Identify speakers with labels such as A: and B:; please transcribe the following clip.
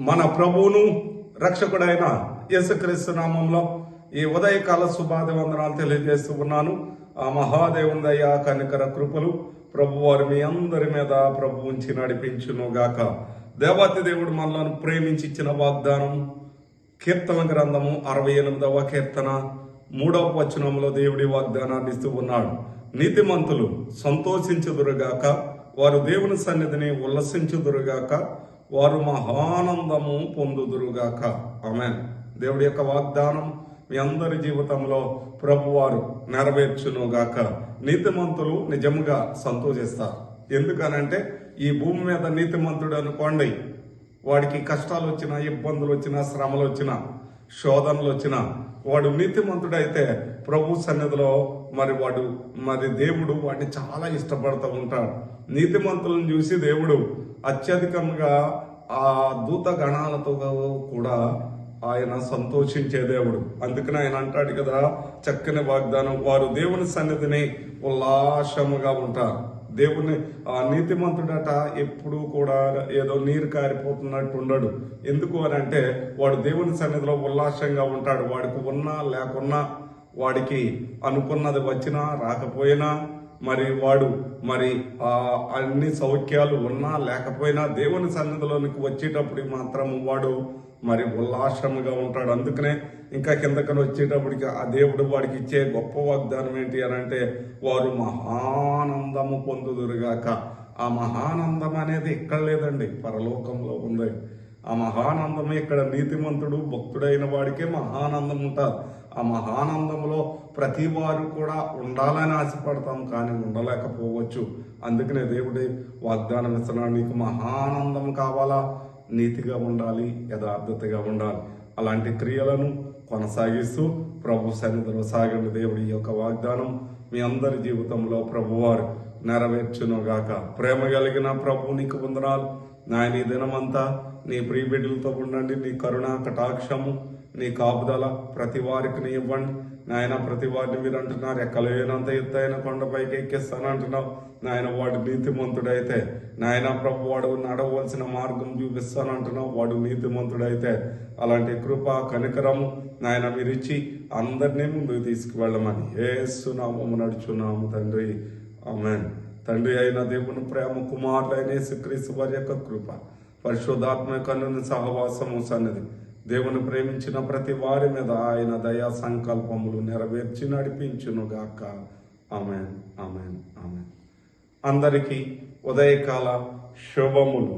A: మన ప్రభువును రక్షకుడైన యేసుక్రీస్తు నామంలో ఈ ఉదయకాల శుభాది వందనాలు తెలియజేస్తూ ఉన్నాను. ఆ మహాదేవుని దయ కనికర కృపలు ప్రభువారు మీ అందరి మీద ప్రభు ఉంచి నడిపించును గాక. దేవాతి దేవుడు మనలను ప్రేమించి ఇచ్చిన వాగ్దానం కీర్తన గ్రంథము 68వ కీర్తన 3వ వచనంలో దేవుడి వాగ్దానాన్ని ఇస్తూ ఉన్నాడు. నీతిమంతులు సంతోషించుదురుగాక, వారు దేవుని సన్నిధిని ఉల్లసించుదురుగాక, వారు మహానందము పొందుదురుగాక. ఆమేన్. దేవుడి యొక్క వాగ్దానం మీ అందరి జీవితంలో ప్రభువారు నెరవేర్చునుగాక. నీతిమంతులు నిజముగా సంతోషిస్తారు. ఎందుకనంటే ఈ భూమి మీద నీతిమంతుడు అనుకోండి, వాడికి కష్టాలు వచ్చినా, ఇబ్బందులు వచ్చినా, శ్రమలు వచ్చినా, శోధనలు వచ్చినా, వాడు నీతిమంతుడైతే ప్రభు సన్నిధిలో మరి దేవుడు వాడిని చాలా ఇష్టపడుతూ ఉంటాడు. నీతిమంతులను చూసి దేవుడు అత్యధికంగా ఆ దూత గణాలతో కూడా ఆయన సంతోషించే దేవుడు. అందుకని ఆయన అంటాడు కదా, చక్కని వాగ్దానం, వారు దేవుని సన్నిధిని ఉల్లాసముగా ఉంటారు. దేవుని ఆ నీతిమంతుడట ఎప్పుడు కూడా ఏదో నీరు కారిపోతున్నట్టు ఉండడు. ఎందుకు అని అంటే వాడు దేవుని సన్నిధిలో ఉల్లాసంగా ఉంటాడు. వాడికి ఉన్నా లేకున్నా, వాడికి అనుకున్నది వచ్చినా రాకపోయినా, వాడు అన్ని సౌఖ్యాలు ఉన్నా లేకపోయినా దేవుని సన్నిధిలోనికి వచ్చేటప్పుడు మాత్రం వాడు ఉల్లాసముగా ఉంటాడు. అందుకనే ఇంకా కిందకని వచ్చేటప్పటికి ఆ దేవుడు వాడికి ఇచ్చే గొప్ప వాగ్దానం ఏంటి అని అంటే, వారు మహానందము పొందుదురుగాక. ఆ మహానందం అనేది ఇక్కడ లేదండి, పరలోకంలో ఉంది. ఆ మహానందమే ఇక్కడ నీతిమంతుడు భక్తుడైన వాడికే మహానందం ఉంటుంది. ఆ మహానందంలో ప్రతి వారు కూడా ఉండాలని ఆశపడతాం, కానీ ఉండలేకపోవచ్చు. అందుకనే దేవుడి వాగ్దానం ఇస్తున్నాడు, నీకు మహానందం కావాలా, నీతిగా ఉండాలి, యథార్థతగా ఉండాలి. అలాంటి క్రియలను కొనసాగిస్తూ ప్రభు సన్నిధిలో సాగండి. దేవుడి యొక్క వాగ్దానం మీ అందరి జీవితంలో ప్రభువారు నెరవేర్చునుగాక. ప్రేమ కలిగిన ప్రభు నీకు వందనాలు నాయన. ఈ దినమంతా నీ ప్రియ బిడ్డలతో ఉండండి. నీ కరుణ కటాక్షము, నీ కాపుదల ప్రతి వారికి నీ ఇవ్వండి నాయన. ప్రతి వారిని మీరు అంటున్నారు, ఎక్కలేనంత ఎత్తైన కొండపైకి ఎక్కిస్తానంటున్నావు నాయన. వాడు నీతిమంతుడైతే నాయన ప్రభు వాడు నడవలసిన మార్గం చూపిస్తానంటున్నావు. వాడు నీతిమంతుడైతే అలాంటి కృప కనికరము నాయన మీరు ఇచ్చి అందరినీ ముందుకు తీసుకువెళ్ళమని యేసు నామమున నడుచున్నాము తండ్రి. ఆమేన్. తండ్రి అయిన దేవుని ప్రేమ, కుమారులైన యేసుక్రీస్తు వారి యొక్క కృప, పరిశుద్ధాత్మ కన్నుని సహవాసము సన్నిధి, దేవుని ప్రేమించిన ప్రతి వారి మీద ఆయన దయా సంకల్పములు నెరవేర్చి నడిపించునుగాక. ఆమేన్, ఆమేన్, ఆమేన్. అందరికీ ఉదయకాల శుభములు.